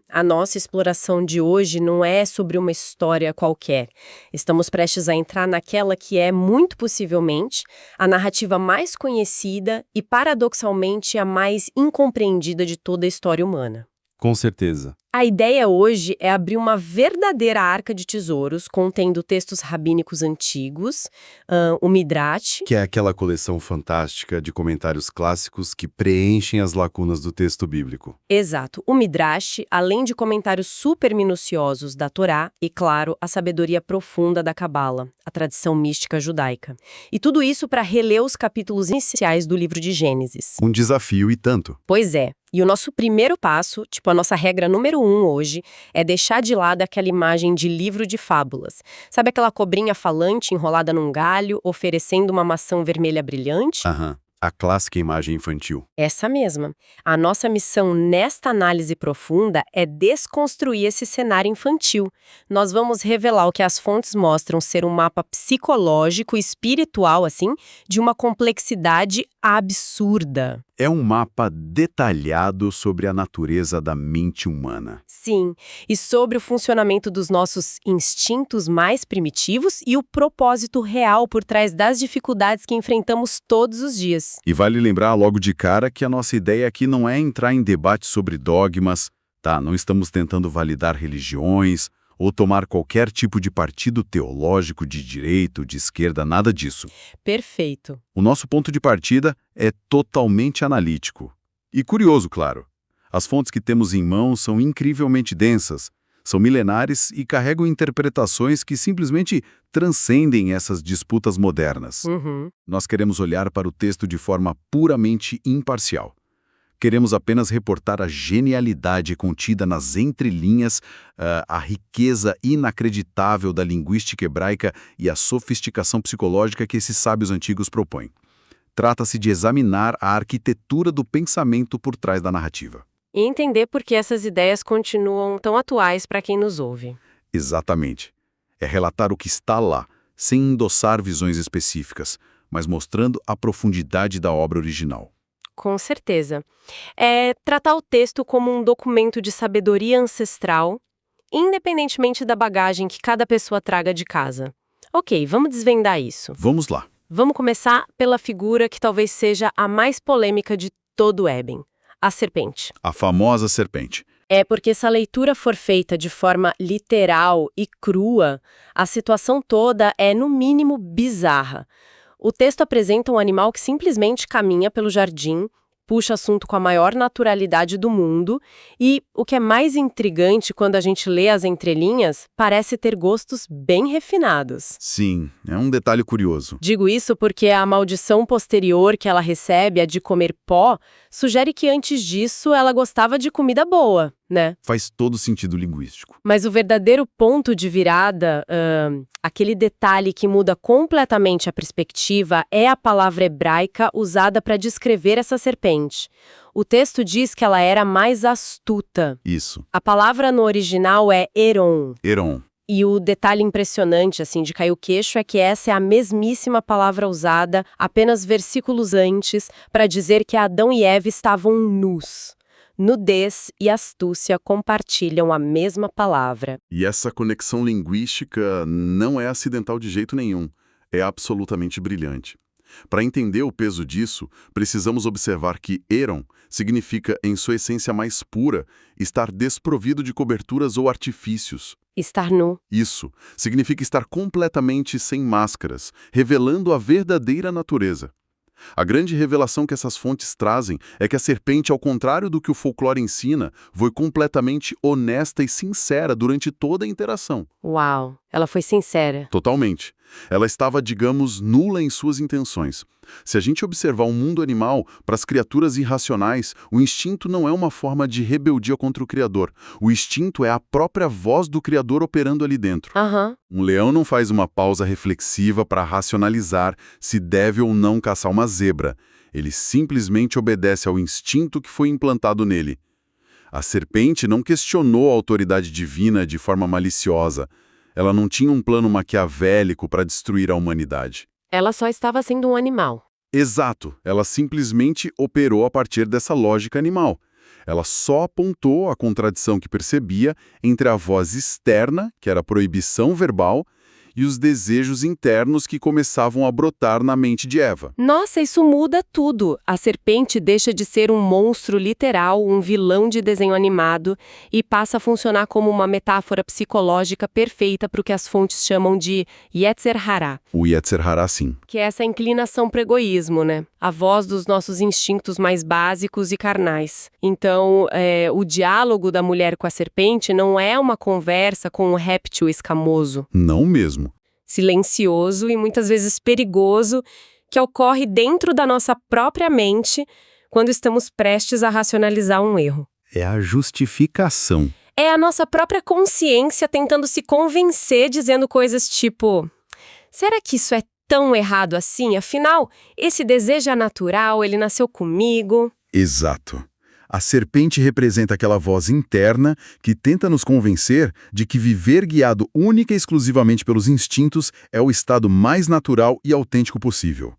A nossa exploração de hoje não é sobre uma história qualquer. Estamos prestes a entrar naquela que é, muito possivelmente, a narrativa mais conhecida e, paradoxalmente, a mais incompreendida de toda a história humana. Com certeza. A ideia hoje é abrir uma verdadeira arca de tesouros contendo textos rabínicos antigos, o Midrash. Que é aquela coleção fantástica de comentários clássicos que preenchem as lacunas do texto bíblico. Exato. O Midrash, além de comentários super minuciosos da Torá e, claro, a sabedoria profunda da Cabala, a tradição mística judaica. E tudo isso para reler os capítulos iniciais do livro de Gênesis. Um desafio e tanto. Pois é. E o nosso primeiro passo, a nossa regra número 1 hoje, é deixar de lado aquela imagem de livro de fábulas. Sabe aquela cobrinha falante enrolada num galho, oferecendo uma maçã vermelha brilhante? Aham. A clássica imagem infantil. Essa mesma. A nossa missão nesta análise profunda é desconstruir esse cenário infantil. Nós vamos revelar o que as fontes mostram ser um mapa psicológico e espiritual, assim, de uma complexidade absurda. É um mapa detalhado sobre a natureza da mente humana. Sim, e sobre o funcionamento dos nossos instintos mais primitivos e o propósito real por trás das dificuldades que enfrentamos todos os dias. E vale lembrar logo de cara que a nossa ideia aqui não é entrar em debate sobre dogmas, tá? Não estamos tentando validar religiões ou tomar qualquer tipo de partido teológico de direita, de esquerda, nada disso. Perfeito. O nosso ponto de partida é totalmente analítico. E curioso, claro. As fontes que temos em mãos são incrivelmente densas, são milenares e carregam interpretações que simplesmente transcendem essas disputas modernas. Nós queremos olhar para o texto de forma puramente imparcial. Queremos apenas reportar a genialidade contida nas entrelinhas, a riqueza inacreditável da linguística hebraica e a sofisticação psicológica que esses sábios antigos propõem. Trata-se de examinar a arquitetura do pensamento por trás da narrativa. E entender por que essas ideias continuam tão atuais para quem nos ouve. Exatamente. É relatar o que está lá, sem endossar visões específicas, mas mostrando a profundidade da obra original. Com certeza. É tratar o texto como um documento de sabedoria ancestral, independentemente da bagagem que cada pessoa traga de casa. Ok, vamos desvendar isso. Vamos lá. Vamos começar pela figura que talvez seja a mais polêmica de todo o Éden, a serpente. A famosa serpente. É porque se a leitura for feita de forma literal e crua, a situação toda é, no mínimo, bizarra. O texto apresenta um animal que simplesmente caminha pelo jardim, puxa assunto com a maior naturalidade do mundo e, o que é mais intrigante quando a gente lê as entrelinhas, parece ter gostos bem refinados. Sim, é um detalhe curioso. Digo isso porque a maldição posterior que ela recebe, a de comer pó, sugere que antes disso ela gostava de comida boa, né? Faz todo sentido linguístico. Mas o verdadeiro ponto de virada, aquele detalhe que muda completamente a perspectiva, é a palavra hebraica usada para descrever essa serpente. O texto diz que ela era mais astuta. Isso. A palavra no original é Heron. Heron. E o detalhe impressionante, assim, de cair o queixo é que essa é a mesmíssima palavra usada apenas versículos antes para dizer que Adão e Eva estavam nus. Nudez e astúcia compartilham a mesma palavra. E essa conexão linguística não é acidental de jeito nenhum. É absolutamente brilhante. Para entender o peso disso, precisamos observar que Heron significa, em sua essência mais pura, estar desprovido de coberturas ou artifícios. Estar nu. Isso significa estar completamente sem máscaras, revelando a verdadeira natureza. A grande revelação que essas fontes trazem é que a serpente, ao contrário do que o folclore ensina, foi completamente honesta e sincera durante toda a interação. Uau, ela foi sincera. Totalmente. Ela estava, digamos, nula em suas intenções. Se a gente observar o mundo animal, para as criaturas irracionais, o instinto não é uma forma de rebeldia contra o Criador. O instinto é a própria voz do Criador operando ali dentro. Um leão não faz uma pausa reflexiva para racionalizar se deve ou não caçar uma zebra. Ele simplesmente obedece ao instinto que foi implantado nele. A serpente não questionou a autoridade divina de forma maliciosa. Ela não tinha um plano maquiavélico para destruir a humanidade. Ela só estava sendo um animal. Exato. Ela simplesmente operou a partir dessa lógica animal. Ela só apontou a contradição que percebia entre a voz externa, que era a proibição verbal, e os desejos internos que começavam a brotar na mente de Eva. Nossa, isso muda tudo. A serpente deixa de ser um monstro literal, um vilão de desenho animado, e passa a funcionar como uma metáfora psicológica perfeita para o que as fontes chamam de Yetzer Hará, O Yetzer Hará, sim. que é essa inclinação para o egoísmo, né? A voz dos nossos instintos mais básicos e carnais. Então, o diálogo da mulher com a serpente não é uma conversa com um réptil escamoso, Não mesmo. silencioso e muitas vezes perigoso, que ocorre dentro da nossa própria mente quando estamos prestes a racionalizar um erro. É a justificação. É a nossa própria consciência tentando se convencer, dizendo coisas tipo: será que isso é tão errado assim? Afinal, esse desejo é natural, ele nasceu comigo. Exato. A serpente representa aquela voz interna que tenta nos convencer de que viver guiado única e exclusivamente pelos instintos é o estado mais natural e autêntico possível.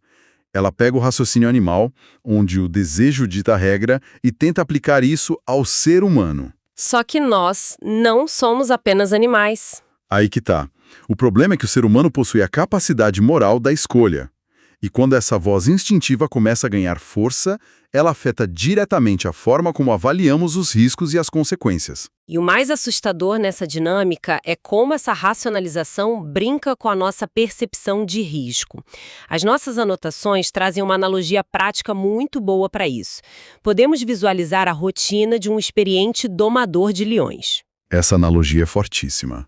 Ela pega o raciocínio animal, onde o desejo dita a regra, e tenta aplicar isso ao ser humano. Só que nós não somos apenas animais. Aí que tá. O problema é que o ser humano possui a capacidade moral da escolha. E quando essa voz instintiva começa a ganhar força, ela afeta diretamente a forma como avaliamos os riscos e as consequências. E o mais assustador nessa dinâmica é como essa racionalização brinca com a nossa percepção de risco. As nossas anotações trazem uma analogia prática muito boa para isso. Podemos visualizar a rotina de um experiente domador de leões. Essa analogia é fortíssima.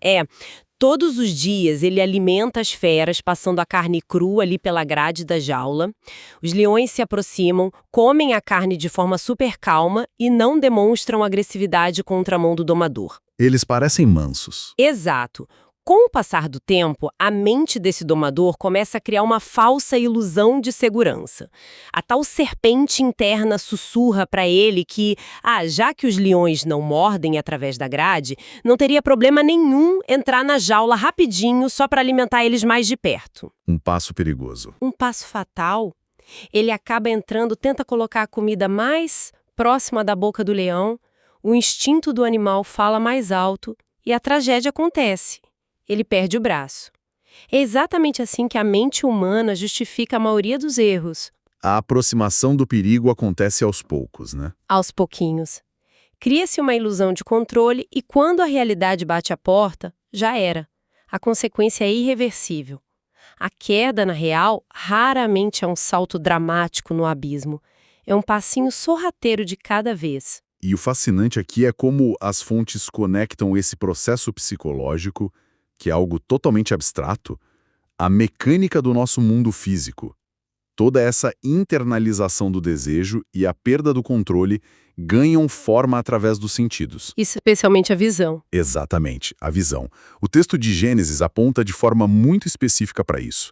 Todos os dias ele alimenta as feras, passando a carne crua ali pela grade da jaula. Os leões se aproximam, comem a carne de forma super calma e não demonstram agressividade contra a mão do domador. Eles parecem mansos. Exato. Com o passar do tempo, a mente desse domador começa a criar uma falsa ilusão de segurança. A tal serpente interna sussurra para ele que, já que os leões não mordem através da grade, não teria problema nenhum entrar na jaula rapidinho só para alimentar eles mais de perto. Um passo perigoso. Um passo fatal. Ele acaba entrando, tenta colocar a comida mais próxima da boca do leão, o instinto do animal fala mais alto e a tragédia acontece. Ele perde o braço. É exatamente assim que a mente humana justifica a maioria dos erros. A aproximação do perigo acontece aos poucos, né? Aos pouquinhos. Cria-se uma ilusão de controle e quando a realidade bate a porta, já era. A consequência é irreversível. A queda, na real, raramente é um salto dramático no abismo. É um passinho sorrateiro de cada vez. E o fascinante aqui é como as fontes conectam esse processo psicológico, que é algo totalmente abstrato, à mecânica do nosso mundo físico. Toda essa internalização do desejo e a perda do controle ganham forma através dos sentidos. Especialmente a visão. Exatamente, a visão. O texto de Gênesis aponta de forma muito específica para isso.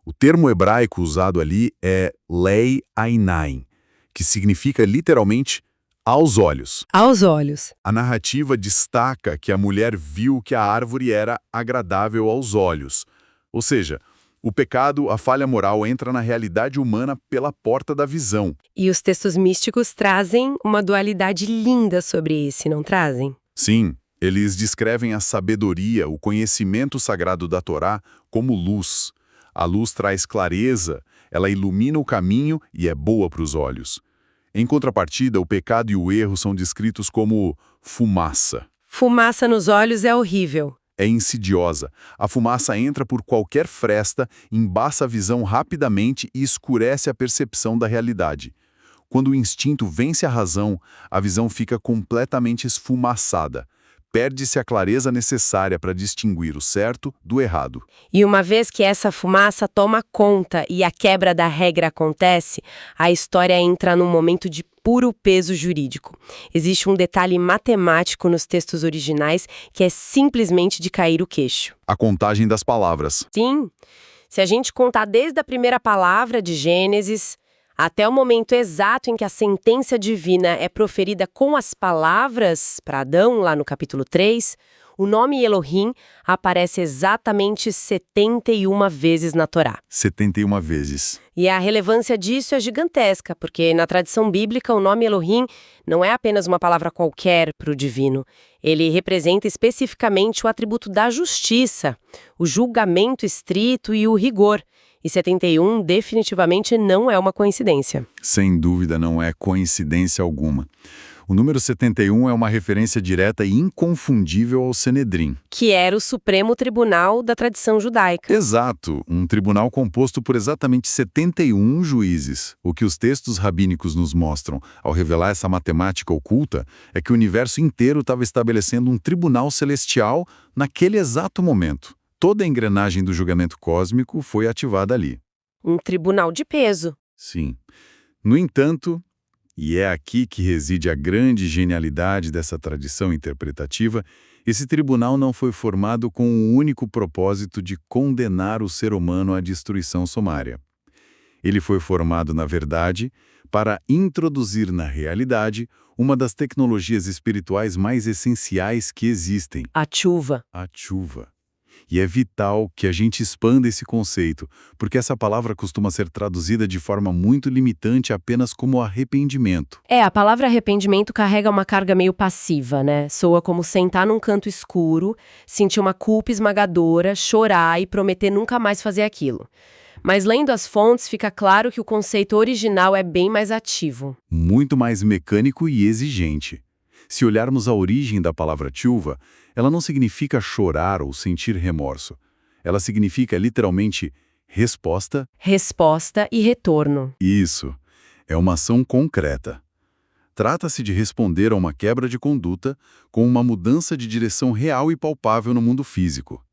O termo hebraico usado ali é lei ainain, que significa literalmente aos olhos. Aos olhos. A narrativa destaca que a mulher viu que a árvore era agradável aos olhos. Ou seja, o pecado, a falha moral, entra na realidade humana pela porta da visão. E os textos místicos trazem uma dualidade linda sobre isso, não trazem? Sim, eles descrevem a sabedoria, o conhecimento sagrado da Torá como luz. A luz traz clareza, ela ilumina o caminho e é boa para os olhos. Em contrapartida, o pecado e o erro são descritos como fumaça. Fumaça nos olhos é horrível. É insidiosa. A fumaça entra por qualquer fresta, embaça a visão rapidamente e escurece a percepção da realidade. Quando o instinto vence a razão, a visão fica completamente esfumaçada. Perde-se a clareza necessária para distinguir o certo do errado. E uma vez que essa fumaça toma conta e a quebra da regra acontece, a história entra num momento de puro peso jurídico. Existe um detalhe matemático nos textos originais que é simplesmente de cair o queixo. A contagem das palavras. Sim, se a gente contar desde a primeira palavra de Gênesis até o momento exato em que a sentença divina é proferida com as palavras para Adão, lá no capítulo 3, O nome Elohim aparece exatamente 71 vezes na Torá. 71 vezes. E a relevância disso é gigantesca, porque na tradição bíblica o nome Elohim não é apenas uma palavra qualquer para o divino. Ele representa especificamente o atributo da justiça, o julgamento estrito e o rigor. E 71 definitivamente não é uma coincidência. Sem dúvida, não é coincidência alguma. O número 71 é uma referência direta e inconfundível ao Sanedrim. Que era o Supremo Tribunal da tradição judaica. Exato, um tribunal composto por exatamente 71 juízes. O que os textos rabínicos nos mostram, ao revelar essa matemática oculta, é que o universo inteiro estava estabelecendo um tribunal celestial naquele exato momento. Toda a engrenagem do julgamento cósmico foi ativada ali. Um tribunal de peso. Sim. No entanto, e é aqui que reside a grande genialidade dessa tradição interpretativa, esse tribunal não foi formado com o único propósito de condenar o ser humano à destruição sumária. Ele foi formado, na verdade, para introduzir na realidade uma das tecnologias espirituais mais essenciais que existem. A chuva. A chuva. E é vital que a gente expanda esse conceito, porque essa palavra costuma ser traduzida de forma muito limitante apenas como arrependimento. A palavra arrependimento carrega uma carga meio passiva, né? Soa como sentar num canto escuro, sentir uma culpa esmagadora, chorar e prometer nunca mais fazer aquilo. Mas lendo as fontes, fica claro que o conceito original é bem mais ativo. Muito mais mecânico e exigente. Se olharmos a origem da palavra tshuva, ela não significa chorar ou sentir remorso. Ela significa literalmente resposta. Resposta e retorno. Isso. É uma ação concreta. Trata-se de responder a uma quebra de conduta com uma mudança de direção real e palpável no mundo físico.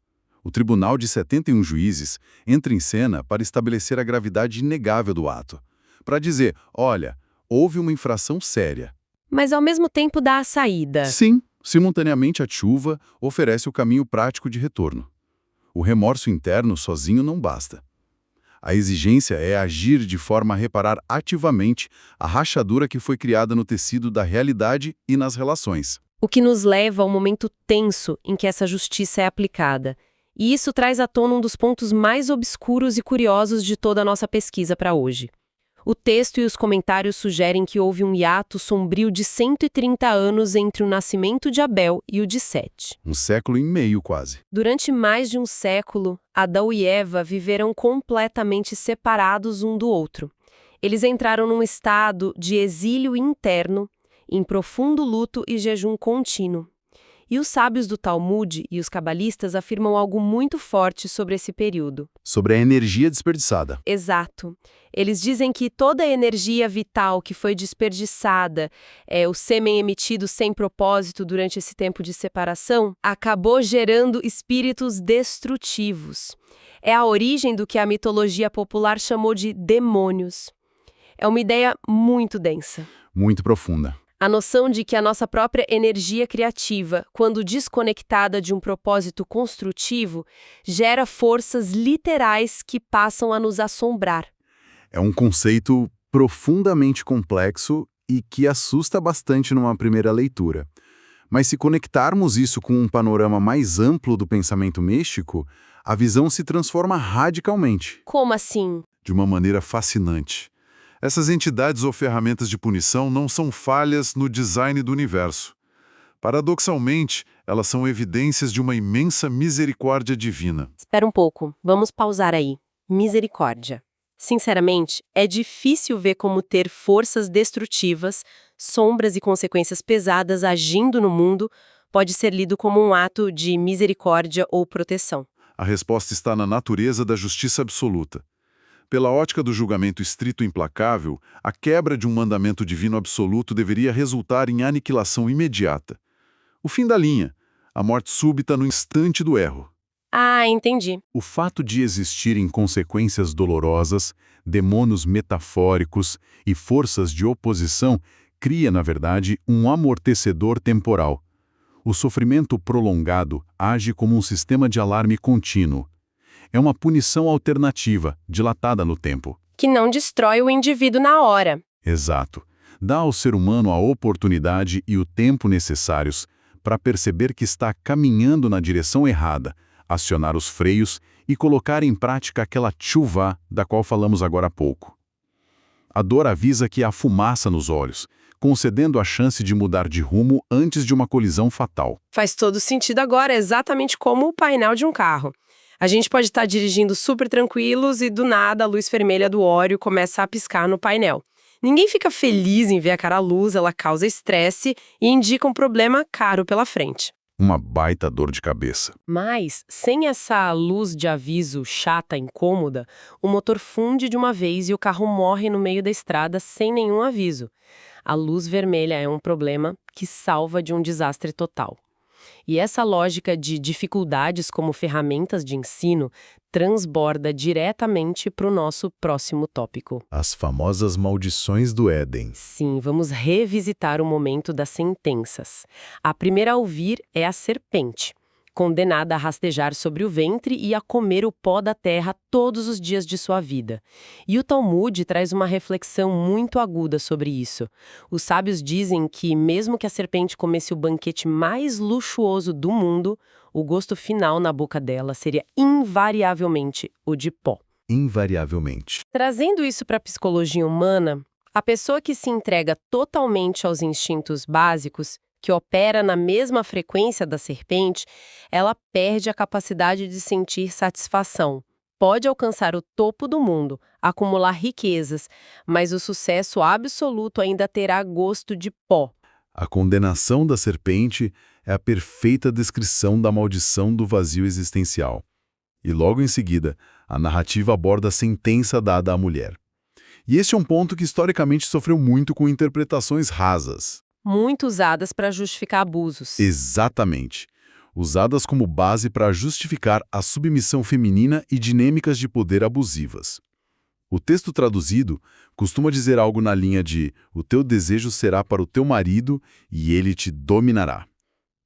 O tribunal de 71 juízes entra em cena para estabelecer a gravidade inegável do ato. Para dizer, olha, houve uma infração séria. Mas ao mesmo tempo dá a saída. Sim, simultaneamente a chuva oferece o caminho prático de retorno. O remorso interno sozinho não basta. A exigência é agir de forma a reparar ativamente a rachadura que foi criada no tecido da realidade e nas relações. O que nos leva ao momento tenso em que essa justiça é aplicada. E isso traz à tona um dos pontos mais obscuros e curiosos de toda a nossa pesquisa para hoje. O texto e os comentários sugerem que houve um hiato sombrio de 130 anos entre o nascimento de Abel e o de Sete. Um século e meio, quase. Durante mais de um século, Adão e Eva viveram completamente separados um do outro. Eles entraram num estado de exílio interno, em profundo luto e jejum contínuo. E os sábios do Talmud e os cabalistas afirmam algo muito forte sobre esse período. Sobre a energia desperdiçada. Exato. Eles dizem que toda a energia vital que foi desperdiçada, o sêmen emitido sem propósito durante esse tempo de separação, acabou gerando espíritos destrutivos. É a origem do que a mitologia popular chamou de demônios. É uma ideia muito densa. Muito profunda. A noção de que a nossa própria energia criativa, quando desconectada de um propósito construtivo, gera forças literais que passam a nos assombrar. É um conceito profundamente complexo e que assusta bastante numa primeira leitura. Mas se conectarmos isso com um panorama mais amplo do pensamento místico, a visão se transforma radicalmente. Como assim? De uma maneira fascinante. Essas entidades ou ferramentas de punição não são falhas no design do universo. Paradoxalmente, elas são evidências de uma imensa misericórdia divina. Espera um pouco, vamos pausar aí. Misericórdia. Sinceramente, é difícil ver como ter forças destrutivas, sombras e consequências pesadas agindo no mundo pode ser lido como um ato de misericórdia ou proteção. A resposta está na natureza da justiça absoluta. Pela ótica do julgamento estrito e implacável, a quebra de um mandamento divino absoluto deveria resultar em aniquilação imediata. O fim da linha, a morte súbita no instante do erro. Ah, entendi. O fato de existirem consequências dolorosas, demônios metafóricos e forças de oposição cria, na verdade, um amortecedor temporal. O sofrimento prolongado age como um sistema de alarme contínuo. É uma punição alternativa, dilatada no tempo. Que não destrói o indivíduo na hora. Exato. Dá ao ser humano a oportunidade e o tempo necessários para perceber que está caminhando na direção errada, acionar os freios e colocar em prática aquela tchuvá da qual falamos agora há pouco. A dor avisa que há fumaça nos olhos, concedendo a chance de mudar de rumo antes de uma colisão fatal. Faz todo sentido agora, é exatamente como o painel de um carro. A gente pode estar dirigindo super tranquilos e, do nada, a luz vermelha do óleo começa a piscar no painel. Ninguém fica feliz em ver aquela luz, ela causa estresse e indica um problema caro pela frente. Uma baita dor de cabeça. Mas, sem essa luz de aviso chata, incômoda, o motor funde de uma vez e o carro morre no meio da estrada sem nenhum aviso. A luz vermelha é um problema que salva de um desastre total. E essa lógica de dificuldades como ferramentas de ensino transborda diretamente para o nosso próximo tópico. As famosas maldições do Éden. Sim, vamos revisitar o momento das sentenças. A primeira a ouvir é a serpente, condenada a rastejar sobre o ventre e a comer o pó da terra todos os dias de sua vida. E o Talmud traz uma reflexão muito aguda sobre isso. Os sábios dizem que, mesmo que a serpente comesse o banquete mais luxuoso do mundo, o gosto final na boca dela seria invariavelmente o de pó. Invariavelmente. Trazendo isso para a psicologia humana, a pessoa que se entrega totalmente aos instintos básicos, que opera na mesma frequência da serpente, ela perde a capacidade de sentir satisfação. Pode alcançar o topo do mundo, acumular riquezas, mas o sucesso absoluto ainda terá gosto de pó. A condenação da serpente é a perfeita descrição da maldição do vazio existencial. E logo em seguida, a narrativa aborda a sentença dada à mulher. E este é um ponto que historicamente sofreu muito com interpretações rasas. Muito usadas para justificar abusos. Exatamente. Usadas como base para justificar a submissão feminina e dinâmicas de poder abusivas. O texto traduzido costuma dizer algo na linha de "o teu desejo será para o teu marido e ele te dominará".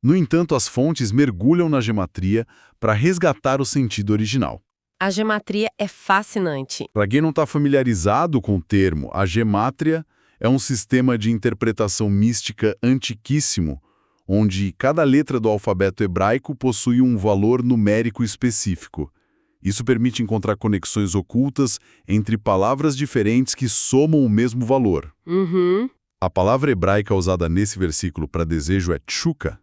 No entanto, as fontes mergulham na gematria para resgatar o sentido original. A gematria é fascinante. Para quem não está familiarizado com o termo, a gemátria é um sistema de interpretação mística antiquíssimo, onde cada letra do alfabeto hebraico possui um valor numérico específico. Isso permite encontrar conexões ocultas entre palavras diferentes que somam o mesmo valor. A palavra hebraica usada nesse versículo para desejo é tchuka,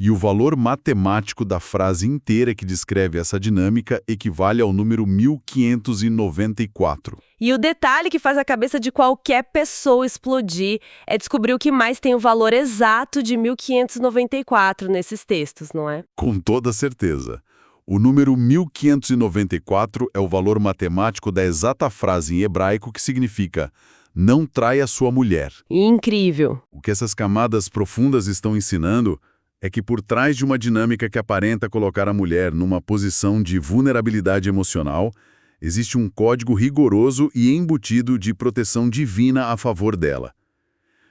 e o valor matemático da frase inteira que descreve essa dinâmica equivale ao número 1594. E o detalhe que faz a cabeça de qualquer pessoa explodir é descobrir o que mais tem o valor exato de 1594 nesses textos, não é? Com toda certeza. O número 1594 é o valor matemático da exata frase em hebraico que significa "não traia sua mulher". Incrível! O que essas camadas profundas estão ensinando é que por trás de uma dinâmica que aparenta colocar a mulher numa posição de vulnerabilidade emocional, existe um código rigoroso e embutido de proteção divina a favor dela.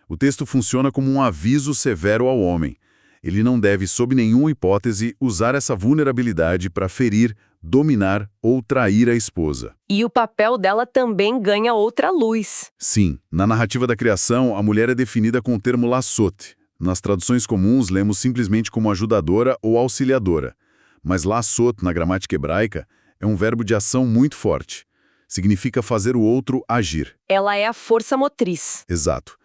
O texto funciona como um aviso severo ao homem. Ele não deve, sob nenhuma hipótese, usar essa vulnerabilidade para ferir, dominar ou trair a esposa. E o papel dela também ganha outra luz. Sim, na narrativa da criação, a mulher é definida com o termo lassot. Nas traduções comuns, lemos simplesmente como ajudadora ou auxiliadora. Mas lassot, na gramática hebraica, é um verbo de ação muito forte. Significa fazer o outro agir. Ela é a força motriz. Exato.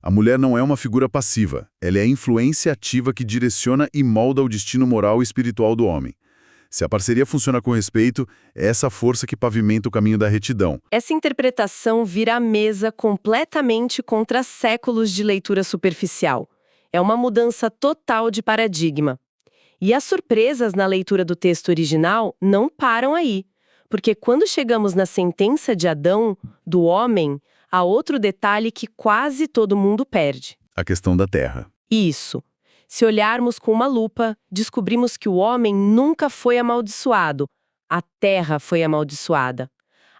A mulher não é uma figura passiva. Ela é a influência ativa que direciona e molda o destino moral e espiritual do homem. Se a parceria funciona com respeito, é essa força que pavimenta o caminho da retidão. Essa interpretação vira a mesa completamente contra séculos de leitura superficial. É uma mudança total de paradigma. E as surpresas na leitura do texto original não param aí, porque quando chegamos na sentença de Adão, do homem, há outro detalhe que quase todo mundo perde. A questão da terra. Isso. Se olharmos com uma lupa, descobrimos que o homem nunca foi amaldiçoado. A terra foi amaldiçoada.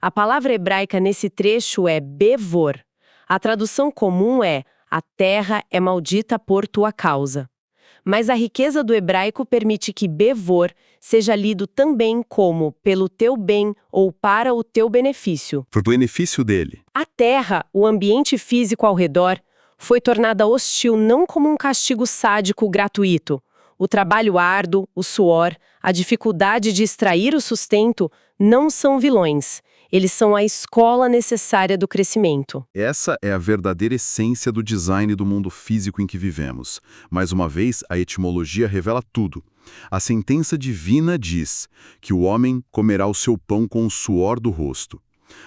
A palavra hebraica nesse trecho é bevor. A tradução comum é "a terra é maldita por tua causa". Mas a riqueza do hebraico permite que bevor seja lido também como "pelo teu bem" ou "para o teu benefício". Por benefício dele. A terra, o ambiente físico ao redor, foi tornada hostil não como um castigo sádico gratuito, O trabalho árduo, o suor, a dificuldade de extrair o sustento não são vilões. Eles são a escola necessária do crescimento. Essa é a verdadeira essência do design do mundo físico em que vivemos. Mais uma vez, a etimologia revela tudo. A sentença divina diz que o homem comerá o seu pão com o suor do rosto.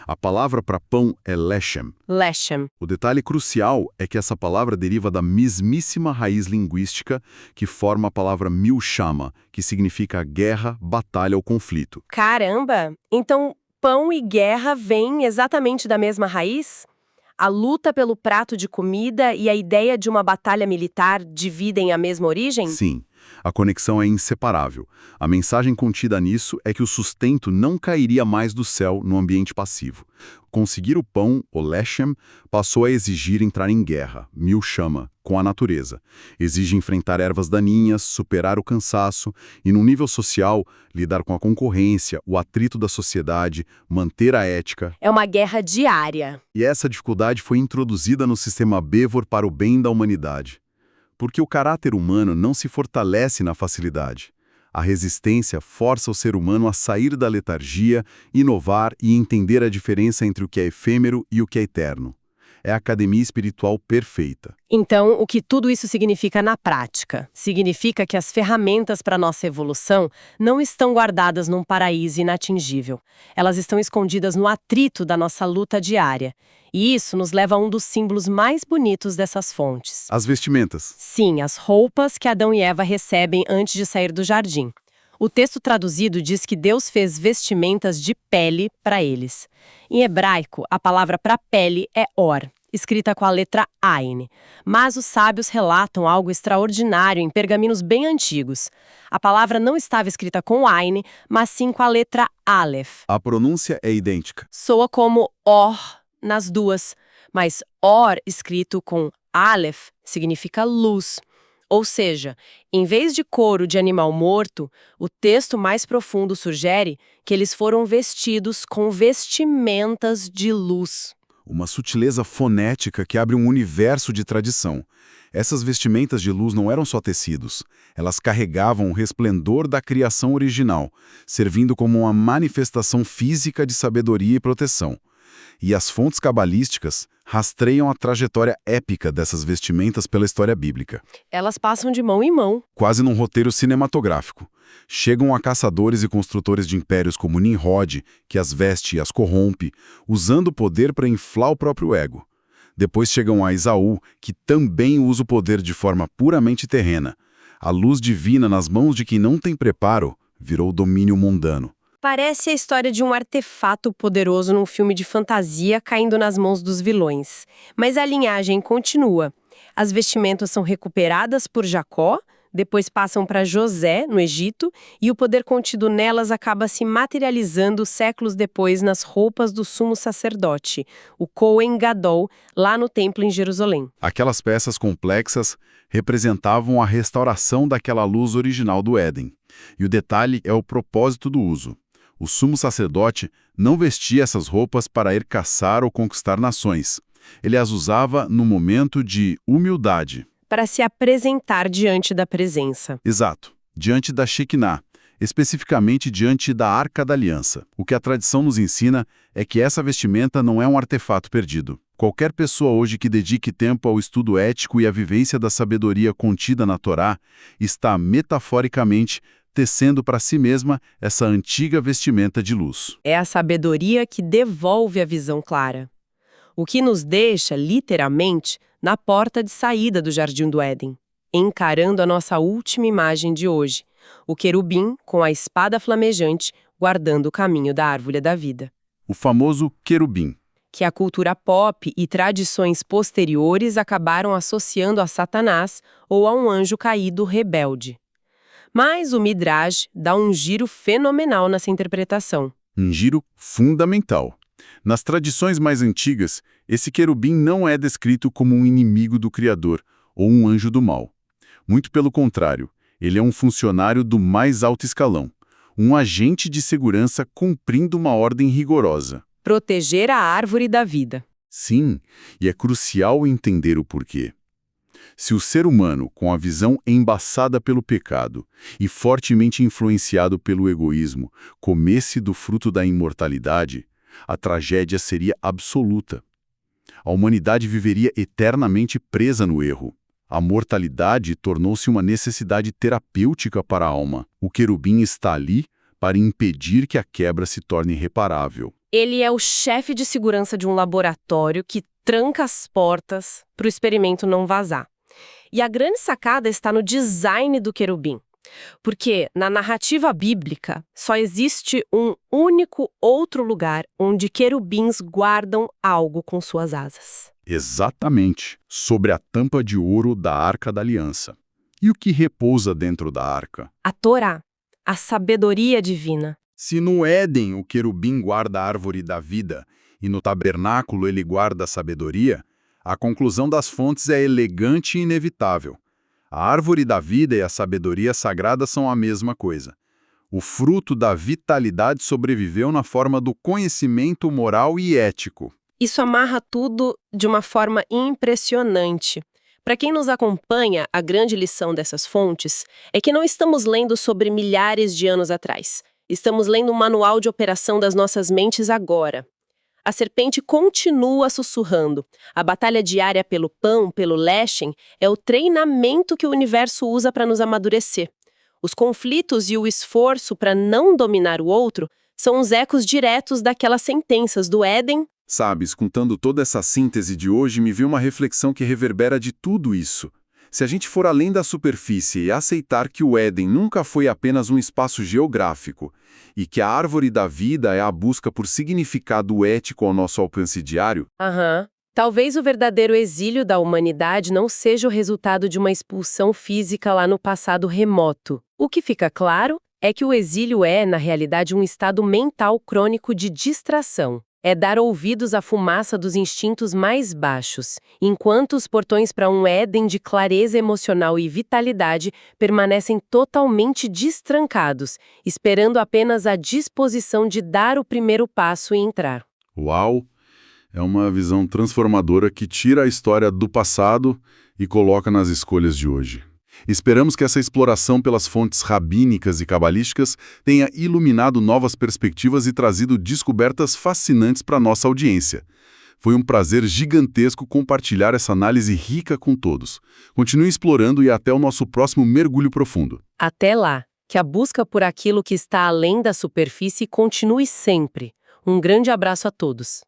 A palavra para pão é lechem. Lechem. O detalhe crucial é que essa palavra deriva da mesmíssima raiz linguística que forma a palavra milchama, que significa guerra, batalha ou conflito. Caramba! Então, pão e guerra vêm exatamente da mesma raiz? A luta pelo prato de comida e a ideia de uma batalha militar dividem a mesma origem? Sim, a conexão é inseparável. A mensagem contida nisso é que o sustento não cairia mais do céu no ambiente passivo. Conseguir o pão, o lechem, passou a exigir entrar em guerra, milchama, com a natureza. Exige enfrentar ervas daninhas, superar o cansaço e, num nível social, lidar com a concorrência, o atrito da sociedade, manter a ética. É uma guerra diária. E essa dificuldade foi introduzida no sistema Bévor para o bem da humanidade. Porque o caráter humano não se fortalece na facilidade. A resistência força o ser humano a sair da letargia, inovar e entender a diferença entre o que é efêmero e o que é eterno. É a academia espiritual perfeita. Então, o que tudo isso significa na prática? Significa que as ferramentas para nossa evolução não estão guardadas num paraíso inatingível. Elas estão escondidas no atrito da nossa luta diária. E isso nos leva a um dos símbolos mais bonitos dessas fontes. As vestimentas. Sim, as roupas que Adão e Eva recebem antes de sair do jardim. O texto traduzido diz que Deus fez vestimentas de pele para eles. Em hebraico, a palavra para pele é or, escrita com a letra Ain. Mas os sábios relatam algo extraordinário em pergaminhos bem antigos. A palavra não estava escrita com Ain, mas sim com a letra Aleph. A pronúncia é idêntica. Soa como or nas duas, mas or escrito com Aleph significa luz. Ou seja, em vez de couro de animal morto, o texto mais profundo sugere que eles foram vestidos com vestimentas de luz. Uma sutileza fonética que abre um universo de tradição. Essas vestimentas de luz não eram só tecidos, elas carregavam o resplendor da criação original, servindo como uma manifestação física de sabedoria e proteção. E as fontes cabalísticas rastreiam a trajetória épica dessas vestimentas pela história bíblica. Elas passam de mão em mão. Quase num roteiro cinematográfico. Chegam a caçadores e construtores de impérios como Nimrod, que as veste e as corrompe, usando o poder para inflar o próprio ego. Depois chegam a Esaú, que também usa o poder de forma puramente terrena. A luz divina nas mãos de quem não tem preparo virou domínio mundano. Parece a história de um artefato poderoso num filme de fantasia caindo nas mãos dos vilões. Mas a linhagem continua. As vestimentas são recuperadas por Jacó, depois passam para José, no Egito, e o poder contido nelas acaba se materializando séculos depois nas roupas do sumo sacerdote, o Cohen Gadol, lá no templo em Jerusalém. Aquelas peças complexas representavam a restauração daquela luz original do Éden. E o detalhe é o propósito do uso. O sumo sacerdote não vestia essas roupas para ir caçar ou conquistar nações. Ele as usava no momento de humildade. Para se apresentar diante da presença. Exato, diante da Shekinah, especificamente diante da Arca da Aliança. O que a tradição nos ensina é que essa vestimenta não é um artefato perdido. Qualquer pessoa hoje que dedique tempo ao estudo ético e à vivência da sabedoria contida na Torá está, metaforicamente, tecendo para si mesma essa antiga vestimenta de luz. É a sabedoria que devolve a visão clara. O que nos deixa, literalmente, na porta de saída do Jardim do Éden, encarando a nossa última imagem de hoje, o querubim com a espada flamejante guardando o caminho da árvore da vida. O famoso querubim. Que a cultura pop e tradições posteriores acabaram associando a Satanás ou a um anjo caído rebelde. Mas o Midrash dá um giro fenomenal nessa interpretação. Um giro fundamental. Nas tradições mais antigas, esse querubim não é descrito como um inimigo do Criador ou um anjo do mal. Muito pelo contrário, ele é um funcionário do mais alto escalão, um agente de segurança cumprindo uma ordem rigorosa. Proteger a árvore da vida. Sim, e é crucial entender o porquê. Se o ser humano, com a visão embaçada pelo pecado e fortemente influenciado pelo egoísmo, comesse do fruto da imortalidade, a tragédia seria absoluta. A humanidade viveria eternamente presa no erro. A mortalidade tornou-se uma necessidade terapêutica para a alma. O querubim está ali para impedir que a quebra se torne irreparável. Ele é o chefe de segurança de um laboratório que tranca as portas para o experimento não vazar. E a grande sacada está no design do querubim. Porque, na narrativa bíblica, só existe um único outro lugar onde querubins guardam algo com suas asas. Exatamente, sobre a tampa de ouro da Arca da Aliança. E o que repousa dentro da arca? A Torá, a sabedoria divina. Se no Éden o querubim guarda a árvore da vida e no tabernáculo ele guarda a sabedoria, a conclusão das fontes é elegante e inevitável. A árvore da vida e a sabedoria sagrada são a mesma coisa. O fruto da vitalidade sobreviveu na forma do conhecimento moral e ético. Isso amarra tudo de uma forma impressionante. Para quem nos acompanha, a grande lição dessas fontes é que não estamos lendo sobre milhares de anos atrás. Estamos lendo um manual de operação das nossas mentes agora. A serpente continua sussurrando. A batalha diária pelo pão, pelo lechem, é o treinamento que o universo usa para nos amadurecer. Os conflitos e o esforço para não dominar o outro são os ecos diretos daquelas sentenças do Éden. Sabe, escutando toda essa síntese de hoje, me veio uma reflexão que reverbera de tudo isso. Se a gente for além da superfície e aceitar que o Éden nunca foi apenas um espaço geográfico e que a árvore da vida é a busca por significado ético ao nosso alcance diário, Talvez o verdadeiro exílio da humanidade não seja o resultado de uma expulsão física lá no passado remoto. O que fica claro é que o exílio é, na realidade, um estado mental crônico de distração. É dar ouvidos à fumaça dos instintos mais baixos, enquanto os portões para um Éden de clareza emocional e vitalidade permanecem totalmente destrancados, esperando apenas a disposição de dar o primeiro passo e entrar. uau, é uma visão transformadora que tira a história do passado e coloca nas escolhas de hoje. Esperamos que essa exploração pelas fontes rabínicas e cabalísticas tenha iluminado novas perspectivas e trazido descobertas fascinantes para nossa audiência. Foi um prazer gigantesco compartilhar essa análise rica com todos. Continue explorando e até o nosso próximo mergulho profundo. Até lá, que a busca por aquilo que está além da superfície continue sempre. Um grande abraço a todos.